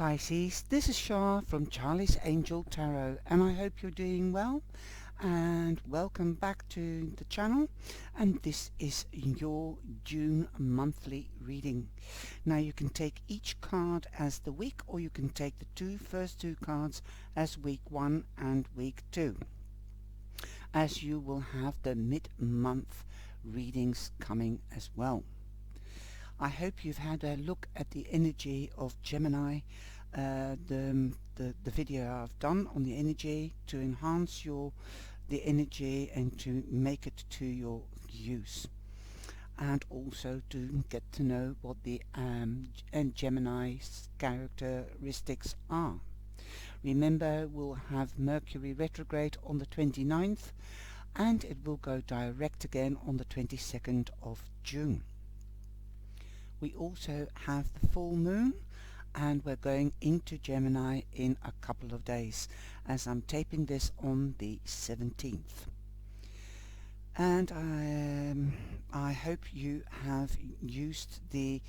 Pisces, this is Shah from Charlie's Angel Tarot, and I hope you're doing well, and welcome back to the channel. And this is your June monthly reading. Now you can take each card as the week, or you can take the first two cards as week 1 and week 2, as you will have the mid-month readings coming as well. I hope you've had a look at the energy of Gemini, the video I've done on the energy to enhance the energy and to make it to your use, and also to get to know what the Gemini's characteristics are. Remember, we'll have Mercury retrograde on the 29th, and it will go direct again on the 22nd of June. We also have the full moon, and we're going into Gemini in a couple of days, as I'm taping this on the 17th. And I hope you have used the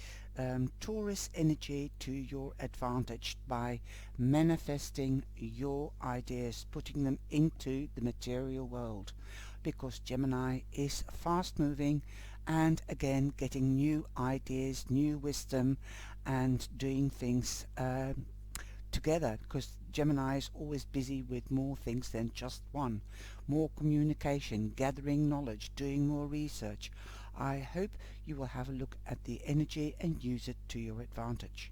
Taurus energy to your advantage by manifesting your ideas, putting them into the material world, because Gemini is fast moving, and again getting new ideas, new wisdom, and doing things together, because Gemini is always busy with more things than just one. More communication, gathering knowledge, doing more research. I hope you will have a look at the energy and use it to your advantage.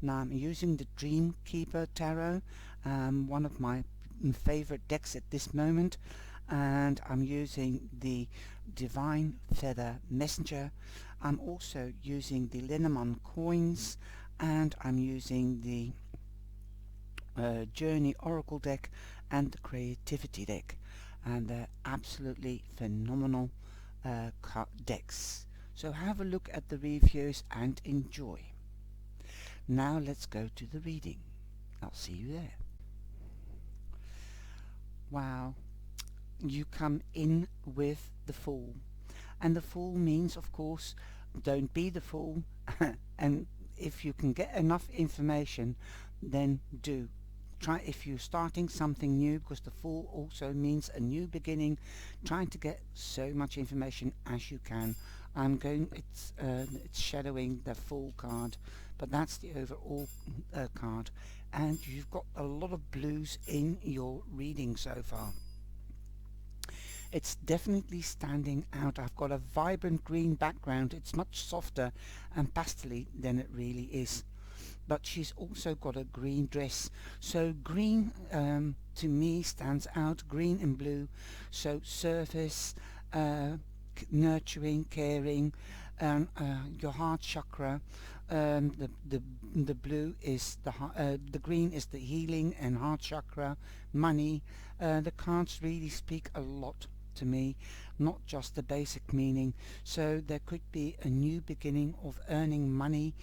Now I'm using the Dream Keeper Tarot, one of my favorite decks at this moment, and I'm using the Divine Feather Messenger. I'm also using the Lenormand coins, and I'm using the Journey Oracle deck and the Creativity deck, and they're absolutely phenomenal decks. So have a look at the reviews and enjoy. Now let's go to the reading. I'll see you there. Wow. You come in with the Fool, and the Fool means, of course, don't be the fool. And if you can get enough information, then do try. If you're starting something new, because the Fool also means a new beginning, trying to get so much information as you can. It's shadowing the Fool card, but that's the overall card, and you've got a lot of blues in your reading so far. It's definitely standing out. I've got a vibrant green background. It's much softer and pastel-y than it really is. But she's also got a green dress. So green to me stands out, green and blue. So service, nurturing, caring, your heart chakra. The blue is the green is the healing and heart chakra, money. The cards really speak a lot to me, not just the basic meaning. So there could be a new beginning of earning money,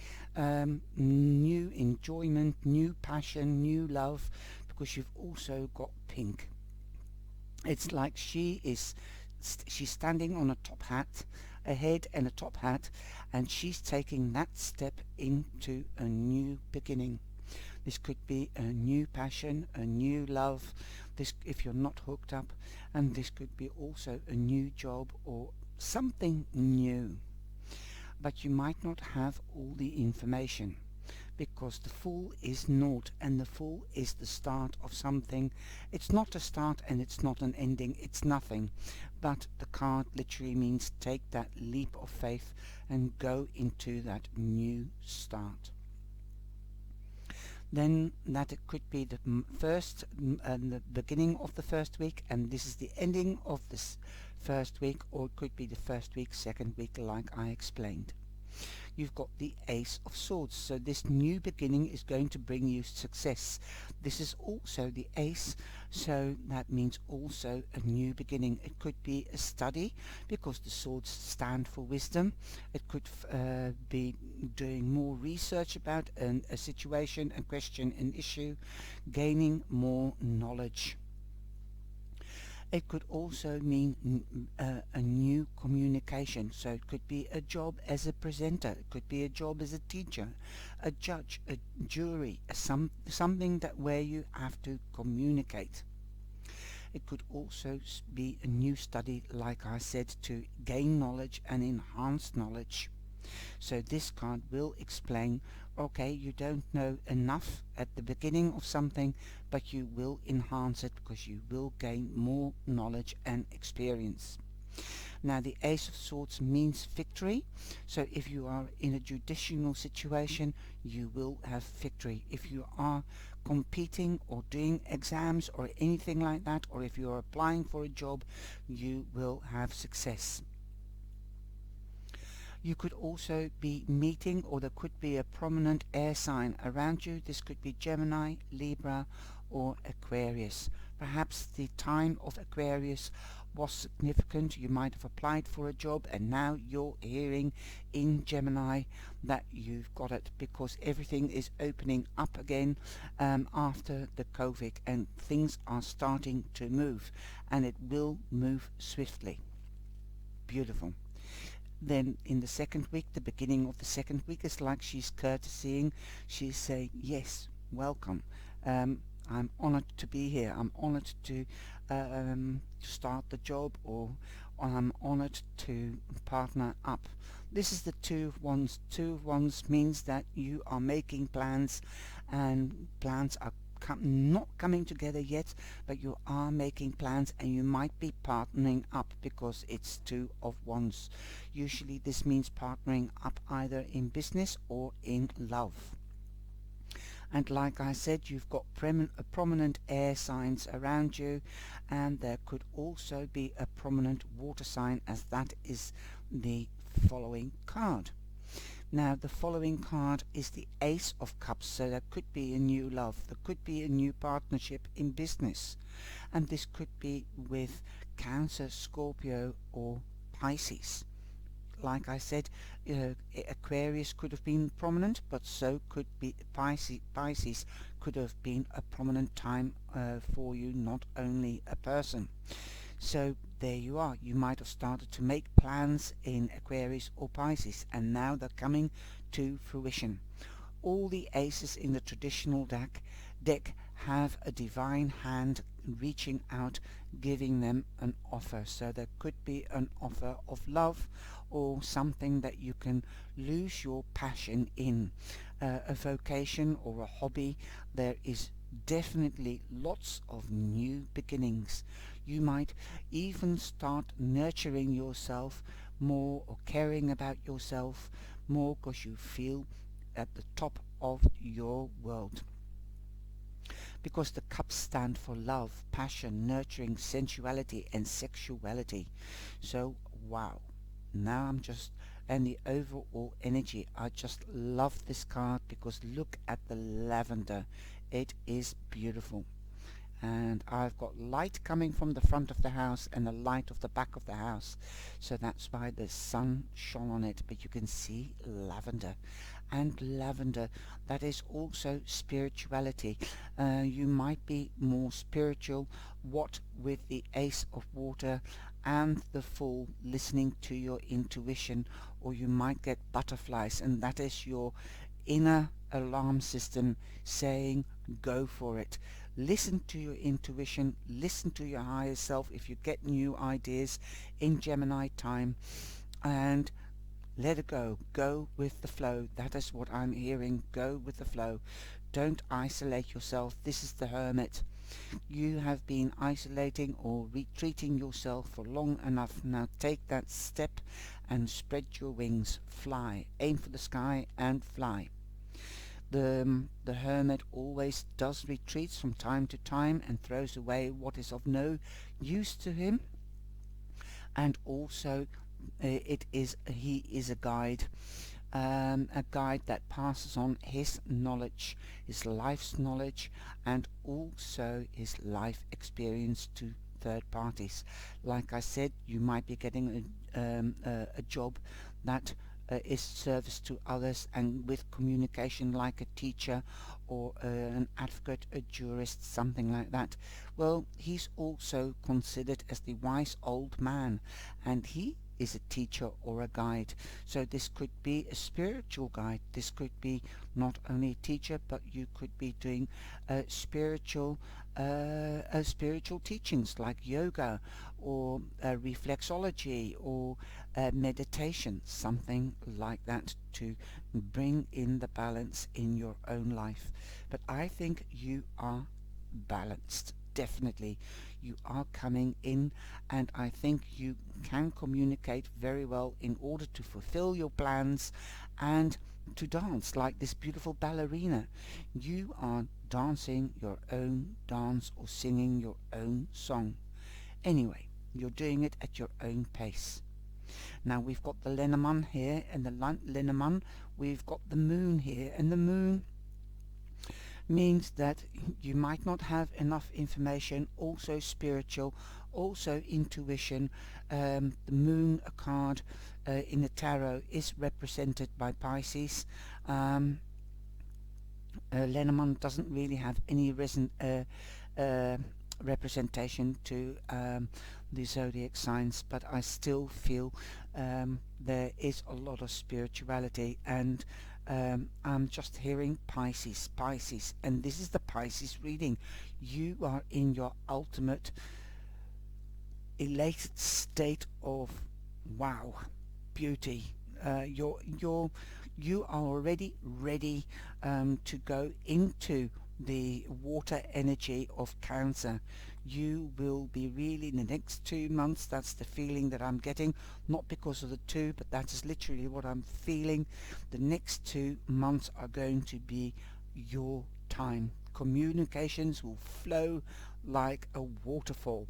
new enjoyment, new passion, new love, because you've also got pink. It's like she's standing on a top hat, a head and a top hat, and she's taking that step into a new beginning. This could be a new passion, a new love, this if you're not hooked up, and this could be also a new job or something new. But you might not have all the information, because the Fool is naught, and the Fool is the start of something. It's not a start and it's not an ending, it's nothing. But the card literally means take that leap of faith and go into that new start. Then that it could be the first and the beginning of the first week, and this is the ending of this first week, or it could be the first week, second week, like I explained. You've got the Ace of Swords, so this new beginning is going to bring you success. This is also the Ace, so that means also a new beginning. It could be a study, because the swords stand for wisdom. It could be doing more research about a situation, a question, an issue, gaining more knowledge. It could also mean a new communication. So it could be a job as a presenter, it could be a job as a teacher, a judge, a jury, something that where you have to communicate. It could also be a new study, like I said, to gain knowledge and enhance knowledge. So this card will explain, okay, you don't know enough at the beginning of something, but you will enhance it because you will gain more knowledge and experience. Now the Ace of Swords means victory, so if you are in a judicial situation, you will have victory. If you are competing or doing exams or anything like that, or if you are applying for a job, you will have success. You could also be meeting, or there could be a prominent air sign around you. This could be Gemini, Libra or Aquarius. Perhaps the time of Aquarius was significant. You might have applied for a job and now you're hearing in Gemini that you've got it, because everything is opening up again after the COVID, and things are starting to move, and it will move swiftly. Beautiful. Then in the second week, the beginning of the second week, is like she's courtesying. She's saying, yes, welcome. I'm honored to be here. I'm honored to start the job, or I'm honored to partner up. This is the Two of Wands. Two of Wands means that you are making plans, and plans are not coming together yet, but you are making plans, and you might be partnering up because it's Two of Wands. Usually this means partnering up either in business or in love. And like I said, you've got prominent air signs around you, and there could also be a prominent water sign, as that is the following card. Now the following card is the Ace of Cups, so there could be a new love, there could be a new partnership in business, and this could be with Cancer, Scorpio or Pisces. Like I said, Aquarius could have been prominent, but so could be Pisces could have been a prominent time for you, not only a person. So there you are. You might have started to make plans in Aquarius or Pisces, and now they're coming to fruition. All the aces in the traditional deck have a divine hand reaching out, giving them an offer. So there could be an offer of love, or something that you can lose your passion in, a vocation or a hobby. There is definitely lots of new beginnings. You might even start nurturing yourself more, or caring about yourself more, because you feel at the top of your world. Because the cups stand for love, passion, nurturing, sensuality and sexuality. So wow, now and the overall energy, I just love this card, because look at the lavender. It is beautiful. And I've got light coming from the front of the house and the light of the back of the house, so that's why the sun shone on it. But you can see lavender, and lavender, that is also spirituality. You might be more spiritual, what with the Ace of Water and the Fool, listening to your intuition, or you might get butterflies, and that is your inner alarm system saying go for it. Listen to your intuition, listen to your higher self if you get new ideas in Gemini time, and let it go. Go with the flow. That is what I'm hearing. Go with the flow. Don't isolate yourself. This is the Hermit. You have been isolating or retreating yourself for long enough. Now take that step and spread your wings. Fly. Aim for the sky and fly. The Hermit always does retreats from time to time and throws away what is of no use to him. And also he is a guide that passes on his knowledge, his life's knowledge, and also his life experience to third parties. Like I said, you might be getting a job that is service to others, and with communication like a teacher or an advocate, a jurist, something like that. Well, he's also considered as the wise old man, and he is a teacher or a guide. So this could be a spiritual guide. This could be not only a teacher, but you could be doing spiritual teachings like yoga or reflexology or meditation, something like that, to bring in the balance in your own life. But I think you are balanced. Definitely, you are coming in, and I think you can communicate very well in order to fulfill your plans and to dance like this beautiful ballerina. You are dancing your own dance or singing your own song. Anyway, you're doing it at your own pace. Now we've got the Lenormand here, and the Lenormand, we've got the moon here, and the moon means that you might not have enough information, also spiritual, also intuition. The moon card in the tarot is represented by Pisces. Lenormand doesn't really have any representation to the zodiac signs, but I still feel there is a lot of spirituality, and I'm just hearing Pisces, Pisces, and this is the Pisces reading. You are in your ultimate elated state of wow, beauty. You are already ready to go into the water energy of Cancer. You will be really in the next 2 months, that's the feeling that I'm getting, not because of the two, but that is literally what I'm feeling. The next 2 months are going to be your time. Communications will flow like a waterfall.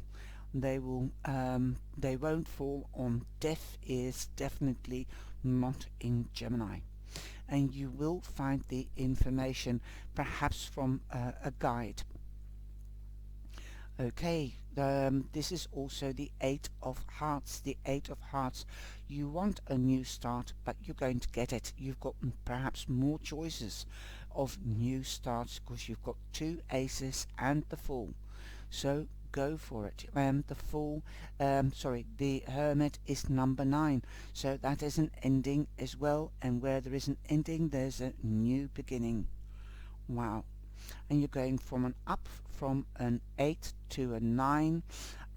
They won't fall on deaf ears, definitely not in Gemini. And you will find the information perhaps from a guide. Okay, this is also the Eight of Hearts. The Eight of Hearts. You want a new start, but you're going to get it. You've got perhaps more choices of new starts because you've got two aces and the Fool. So go for it. The Hermit is number 9. So that is an ending as well. And where there is an ending, there's a new beginning. Wow. And you're going from an 8 to a 9,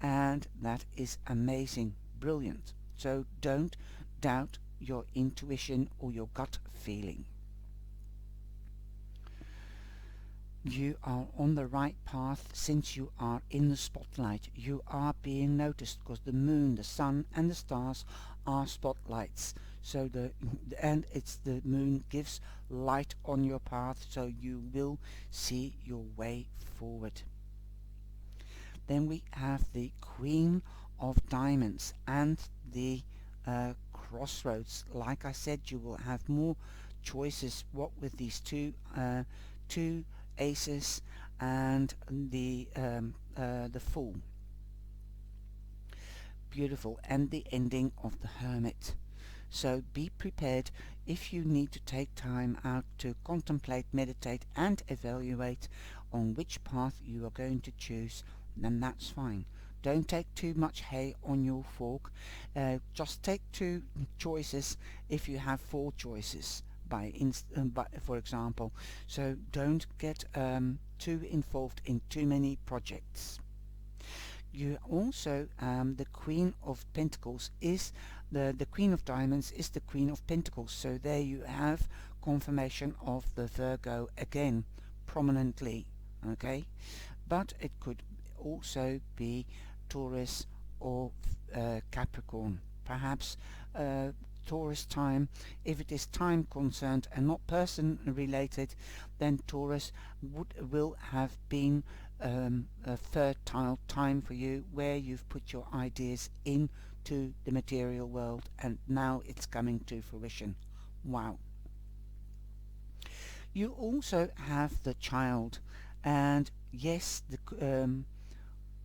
and that is amazing, brilliant. So don't doubt your intuition or your gut feeling. You are on the right path since you are in the spotlight. You are being noticed because the moon, the sun and the stars are spotlights. So the moon gives light on your path, so you will see your way forward. Then we have the Queen of Diamonds and the Crossroads. Like I said, you will have more choices. What with these two aces and the Fool. Beautiful. And the ending of the Hermit. So be prepared. If you need to take time out to contemplate, meditate and evaluate on which path you are going to choose, then that's fine. Don't take too much hay on your fork. Just take 2 choices if you have 4 choices, for example. So don't get too involved in too many projects. You also, the Queen of Pentacles is the Queen of Diamonds is the Queen of Pentacles. So there you have confirmation of the Virgo again, prominently. Okay, but it could also be Taurus or Capricorn. Perhaps Taurus time. If it is time concerned and not person related, then Taurus will have been a fertile time for you, where you've put your ideas into the material world and now it's coming to fruition. Wow. You also have the Child, and yes,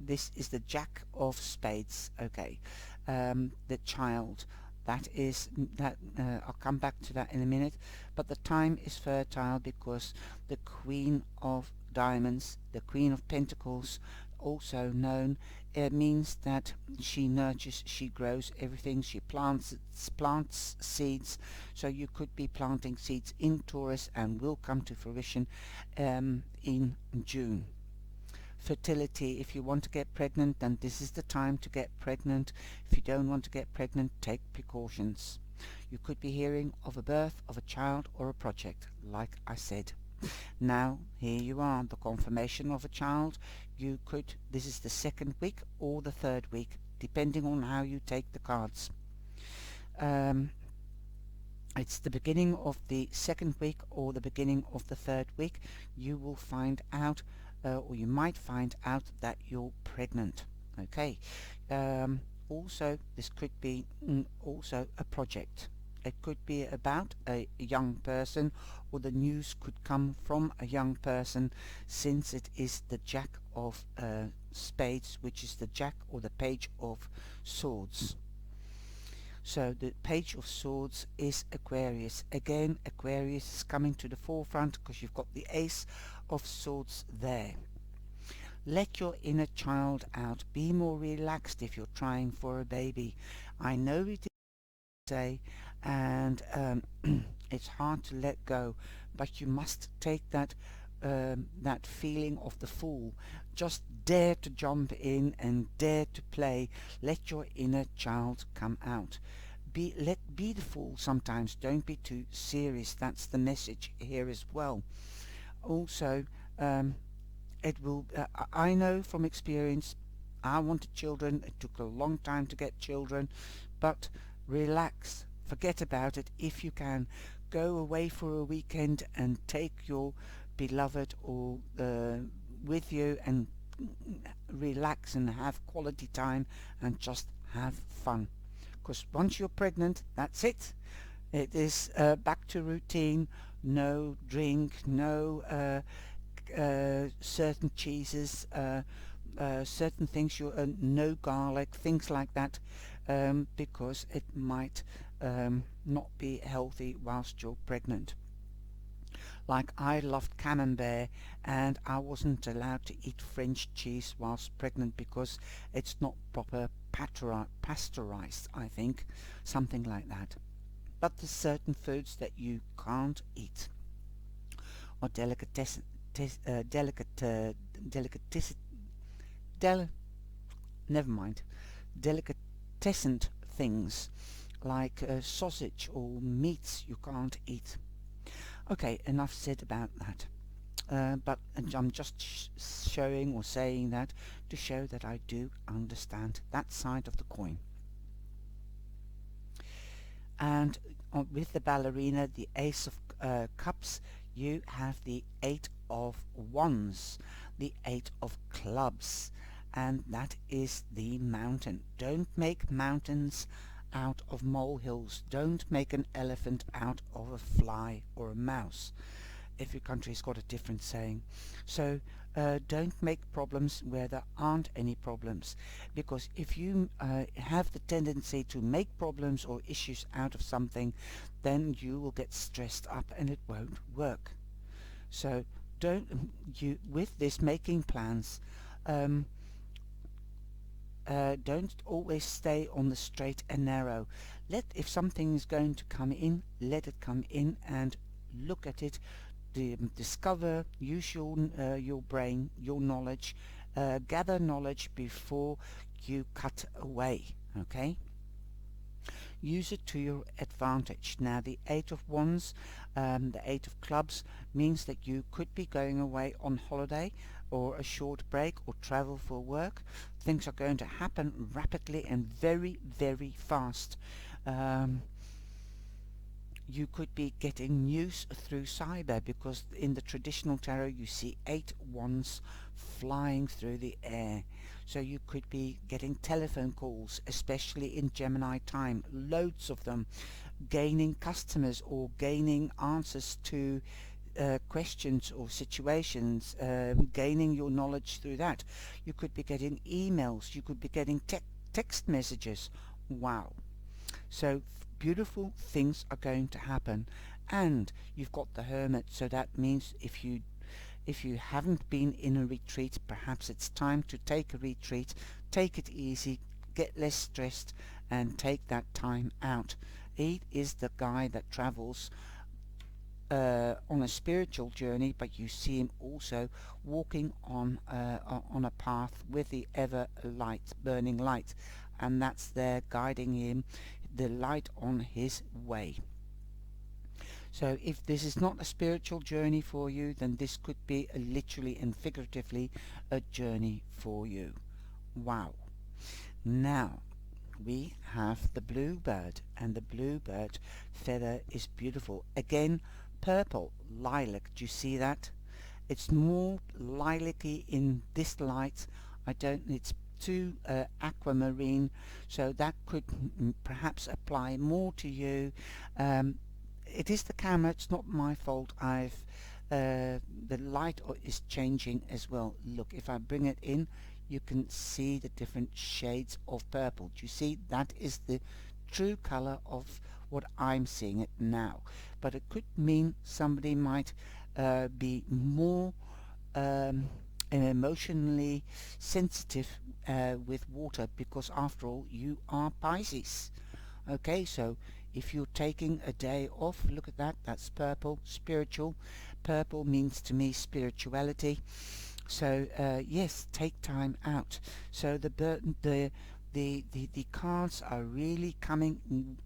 this is the Jack of Spades. Okay, the Child. That is that I'll come back to that in a minute, but the time is fertile because the Queen of Diamonds, the Queen of Pentacles, also known, it means that she nurtures, she grows everything, she plants seeds. So you could be planting seeds in Taurus and will come to fruition in June. Fertility, if you want to get pregnant, then this is the time to get pregnant. If you don't want to get pregnant, take precautions. You could be hearing of a birth of a child or a project, like I said. Now here you are, the confirmation of a child. You could, this is the second week or the third week, depending on how you take the cards. It's the beginning of the second week or the beginning of the third week. You will find out, or you might find out that you're pregnant. Okay. Also, this could be also a project. It could be about a young person, or the news could come from a young person, since it is the Jack of Spades, which is the Jack or the Page of Swords. So the Page of Swords is Aquarius. Again, Aquarius is coming to the forefront because you've got the Ace of Swords there. Let your inner child out. Be more relaxed if you're trying for a baby. I know it is say, and it's hard to let go, but you must take that that feeling of the fool. Just dare to jump in and dare to play. Let your inner child come out. Be the fool sometimes. Don't be too serious. That's the message here as well. Also, it will. I know from experience. I wanted children. It took a long time to get children, but relax. Forget about it if you can. Go away for a weekend and take your beloved or with you and relax and have quality time and just have fun. Because once you're pregnant, that's it. It is back to routine. No drink, no certain cheeses, certain things, no garlic, things like that, because it might not be healthy whilst you're pregnant. Like I loved camembert and I wasn't allowed to eat French cheese whilst pregnant because it's not proper pasteurized, I think, something like that. But there's certain foods that you can't eat, or delicatessen, never mind, delicatessen things like sausage or meats you can't eat. Okay, enough said about that. But I'm just showing or saying that to show that I do understand that side of the coin. And with the ballerina, the Ace of Cups, you have the 8 of Wands, the 8 of Clubs, and that is the mountain. Don't make mountains out of molehills. Don't make an elephant out of a fly or a mouse. Every country's got a different saying. So don't make problems where there aren't any problems, because if you have the tendency to make problems or issues out of something, then you will get stressed up and it won't work. So don't you, with this making plans, don't always stay on the straight and narrow. If something is going to come in, let it come in and look at it. Discover, use your brain, your knowledge, gather knowledge before you cut away. Okay, use it to your advantage. Now the 8 of Wands, the 8 of Clubs means that you could be going away on holiday or a short break or travel for work. Things are going to happen rapidly and very, very fast. You could be getting news through cyber, because in the traditional tarot you see 8 wands flying through the air. So you could be getting telephone calls, especially in Gemini time, loads of them, gaining customers or gaining answers to questions or situations, gaining your knowledge through that. You could be getting emails, you could be getting text messages. Wow. So beautiful things are going to happen. And you've got the Hermit, so that means if you haven't been in a retreat, perhaps it's time to take a retreat, take it easy, get less stressed, and take that time out. He is the guy that travels on a spiritual journey, but you see him also walking on a path with the ever light, burning light, and that's there guiding him, the light on his way. So if this is not a spiritual journey for you, then this could be literally and figuratively a journey for you. Wow. Now we have the bluebird, and the bluebird feather is beautiful. Again, purple lilac. Do you see that? It's more lilac-y in this light. It's too aquamarine, so that could perhaps apply more to you. It is the camera, it's not my fault. The light is changing as well. Look, if I bring it in, you can see the different shades of purple. Do you see? That is the true color of what I'm seeing it now. But it could mean somebody might be more emotionally sensitive with water, because after all, you are Pisces. Okay, so if you're taking a day off, look at that, that's purple, spiritual. Purple means to me spirituality. So yes, take time out. So the cards are really coming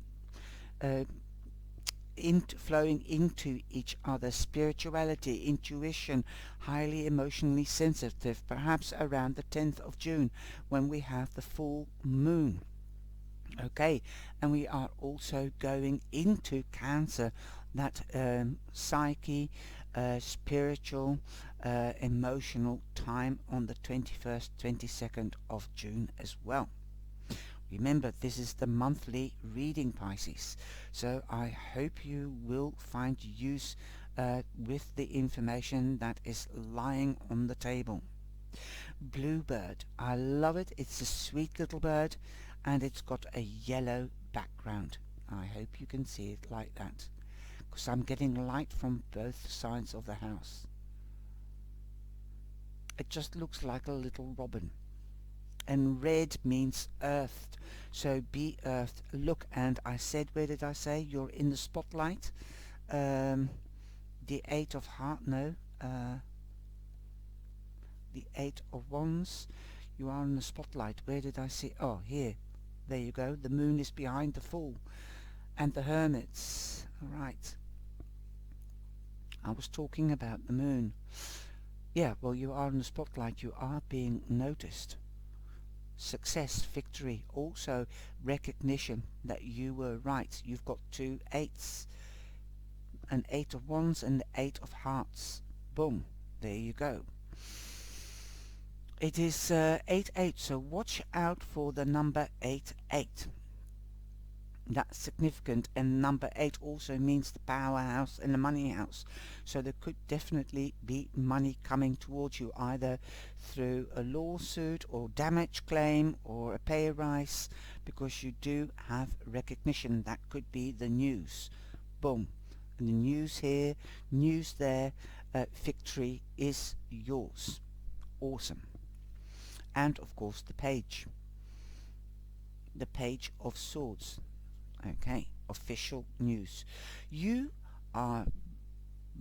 flowing into each other. Spirituality, intuition, highly emotionally sensitive, perhaps around the 10th of June when we have the full moon. Okay, and we are also going into Cancer, that psyche, spiritual, emotional time on the 21st, 22nd of June as well. Remember, this is the monthly reading, Pisces, so I hope you will find use with the information that is lying on the table. Bluebird, I love it. It's a sweet little bird, and it's got a yellow background. I hope you can see it like that, because I'm getting light from both sides of the house. It just looks like a little robin. And red means earthed, so be earthed. Look, and I said, where did I say you're in the spotlight? The 8 of heart, no, the 8 of wands. You are in the spotlight. Where did I see? Oh, here. There you go. The moon is behind the fool. And the hermits. Right. I was talking about the moon. Yeah, well, you are in the spotlight. You are being noticed. Success, victory, also recognition that you were right. You've got 2 8s. An 8 of wands and the 8 of hearts. Boom. There you go. It is 8-8, so watch out for the number 8-8. That's significant, and number 8 also means the powerhouse and the money house. So there could definitely be money coming towards you, either through a lawsuit or damage claim or a pay rise, because you do have recognition. That could be the news. Boom. And the news here, news there, victory is yours. Awesome. And of course the page of swords. Okay, official news. You are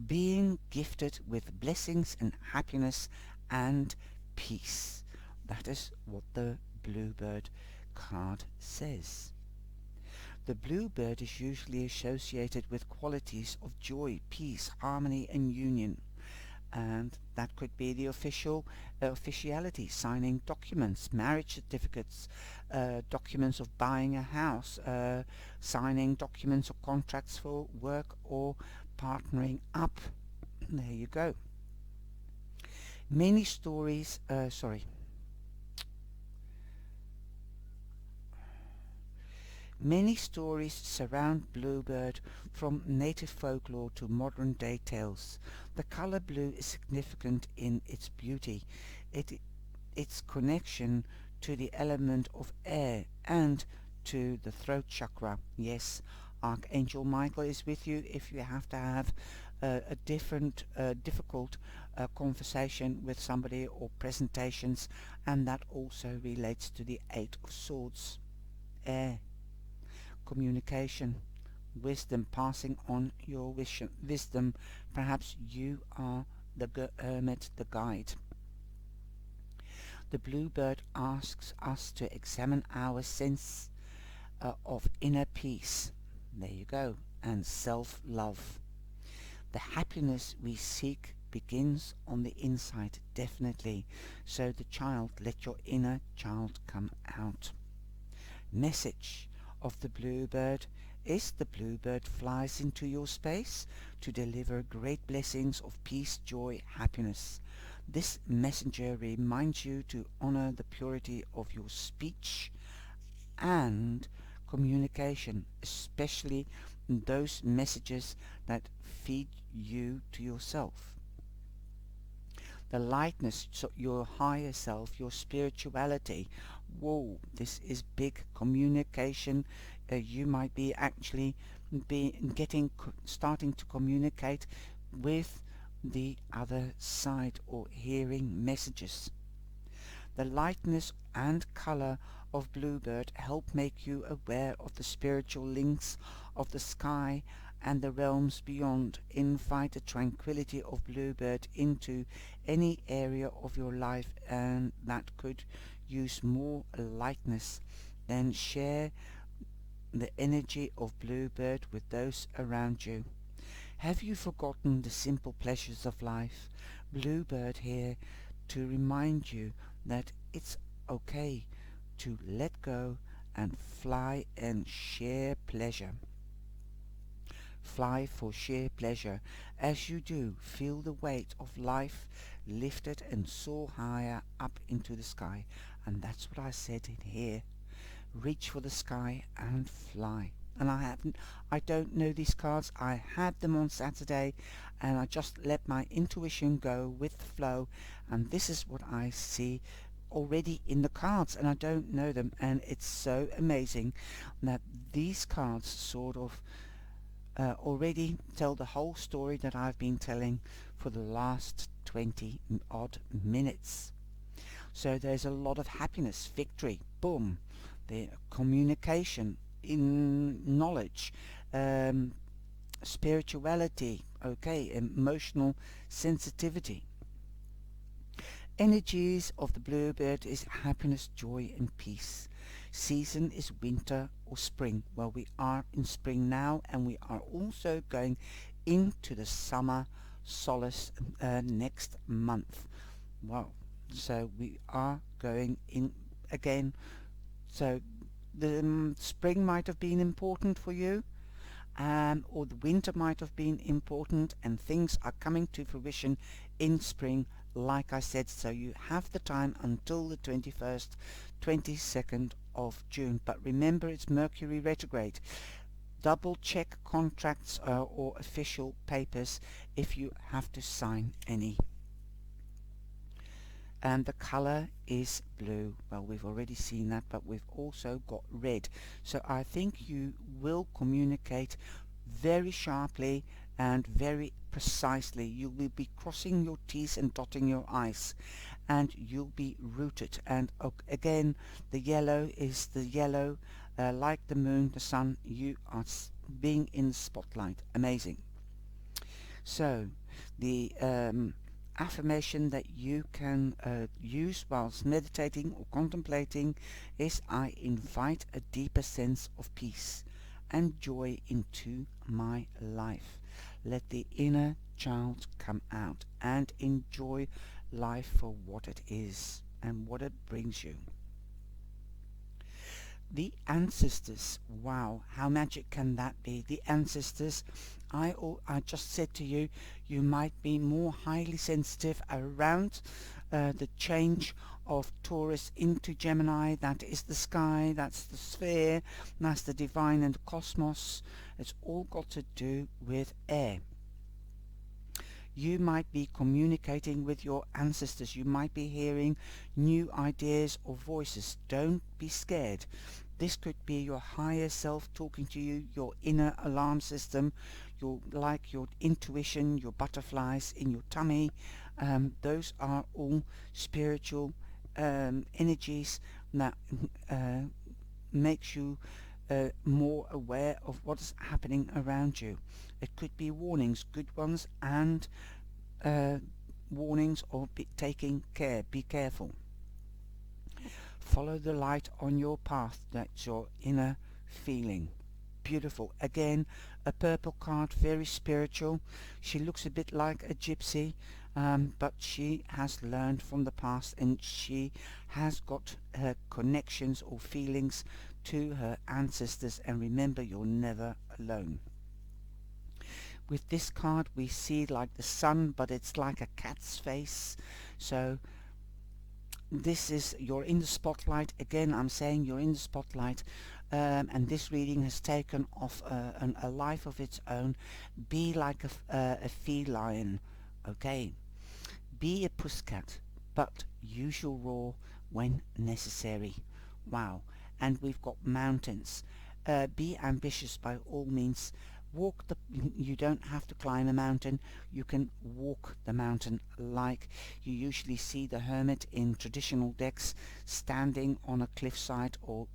being gifted with blessings and happiness and peace. That is what the bluebird card says. The bluebird is usually associated with qualities of joy, peace, harmony and union. And that could be the officiality, signing documents, marriage certificates, documents of buying a house, signing documents or contracts for work or partnering up. There you go. Many stories, Many stories surround bluebird, from native folklore to modern day tales. The color blue is significant in its beauty, its connection to the element of air and to the throat chakra. Yes, Archangel Michael is with you if you have to have a difficult conversation with somebody or presentations, and that also relates to the Eight of Swords. Air, communication, wisdom, passing on your wisdom. Perhaps you are the hermit, the guide. The bluebird asks us to examine our sense of inner peace. There you go. And self-love. The happiness we seek begins on the inside, definitely. So the child, let your inner child come out. Message of the bluebird is: the bluebird flies into your space to deliver great blessings of peace, joy, happiness. This messenger reminds you to honor the purity of your speech and communication, especially those messages that feed you to yourself. The lightness, so your higher self, your spirituality. Whoa, this is big communication. You might be actually starting to communicate with the other side or hearing messages. The lightness and color of bluebird help make you aware of the spiritual links of the sky and the realms beyond. Invite the tranquility of bluebird into any area of your life and that could use more lightness. Then share the energy of bluebird with those around you. Have you forgotten the simple pleasures of life? Bluebird here to remind you that it's okay to let go and fly and share pleasure. Fly for sheer pleasure. As you do, feel the weight of life lifted and soar higher up into the sky. And that's what I said in here. Reach for the sky and fly. And I don't know these cards. I had them on Saturday and I just let my intuition go with the flow, and this is what I see already in the cards, and I don't know them, and it's so amazing that these cards sort of already tell the whole story that I've been telling for the last 20 odd minutes. So there's a lot of happiness, victory, boom, the communication, in knowledge, spirituality, okay, emotional sensitivity. Energies of the bluebird is happiness, joy and peace. Season is winter or spring. Well, we are in spring now, and we are also going into the summer solace next month. Wow, so we are going in again. So the spring might have been important for you, or the winter might have been important, and things are coming to fruition in spring, like I said. So you have the time until the 21st, 22nd of June. But remember, it's Mercury retrograde. Double check contracts or official papers if you have to sign any. And the color is blue. Well, we've already seen that, but we've also got red. So I think you will communicate very sharply and very precisely. You will be crossing your T's and dotting your I's, and you'll be rooted. And again, the yellow is the yellow, like the moon, the sun. You are being in the spotlight. Amazing. So the affirmation that you can use whilst meditating or contemplating is: I invite a deeper sense of peace and joy into my life. Let the inner child come out and enjoy life for what it is and what it brings you. The ancestors, wow, how magic can that be? The ancestors, I just said to you, you might be more highly sensitive around the change of Taurus into Gemini. That is the sky, that's the sphere, that's the divine and the cosmos. It's all got to do with air. You might be communicating with your ancestors. You might be hearing new ideas or voices. Don't be scared. This could be your higher self talking to you, your inner alarm system, your intuition, your butterflies in your tummy. Those are all spiritual energies that makes you more aware of what's happening around you. It could be warnings, good ones, and warnings of taking care. Be careful. Follow the light on your path. That's your inner feeling. Beautiful. Again, a purple card, very spiritual. She looks a bit like a gypsy, but she has learned from the past, and she has got her connections or feelings to her ancestors. And remember, you're never alone. With this card, we see like the sun, but it's like a cat's face. So this is, you're in the spotlight. Again, I'm saying you're in the spotlight, and this reading has taken off a life of its own. Be like a feline, okay? Be a Pus-Cat, but use your roar when necessary. Wow. And we've got mountains. Be ambitious by all means. You don't have to climb a mountain, you can walk the mountain, like you usually see the hermit in traditional decks standing on a cliffside, or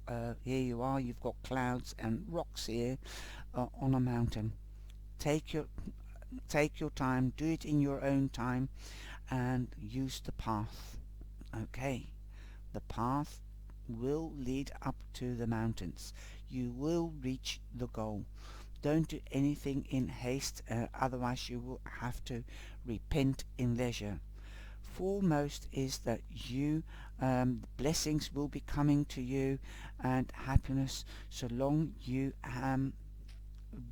here you are, you've got clouds and rocks here on a mountain. Take your time, do it in your own time, and use the path. Okay, the path will lead up to the mountains. You will reach the goal. Don't do anything in haste, otherwise you will have to repent in leisure. Foremost is that blessings will be coming to you, and happiness, so long you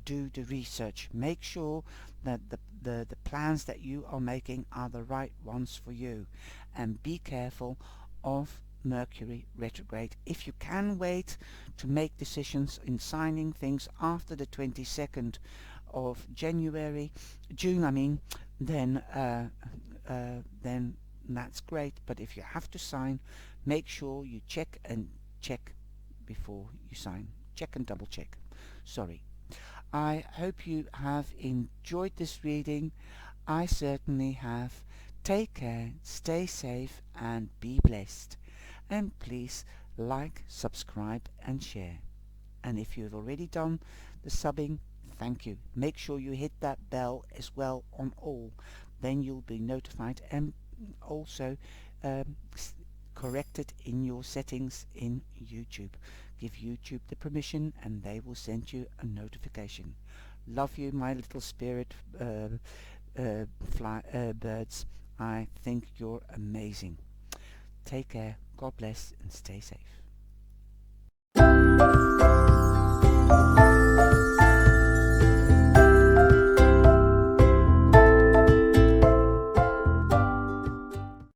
do the research. Make sure that the plans that you are making are the right ones for you, and be careful of Mercury retrograde. If you can wait to make decisions in signing things after the 22nd of June I mean, then that's great. But if you have to sign, make sure you check before you sign. Check and double check. Sorry. I hope you have enjoyed this reading. I certainly have. Take care, stay safe, and be blessed. And please like, subscribe, and share. And if you've already done the subbing, thank you. Make sure you hit that bell as well on all. Then you'll be notified, and also correct it in your settings in YouTube. Give YouTube the permission, and they will send you a notification. Love you, my little spirit birds. I think you're amazing. Take care, God bless, and stay safe.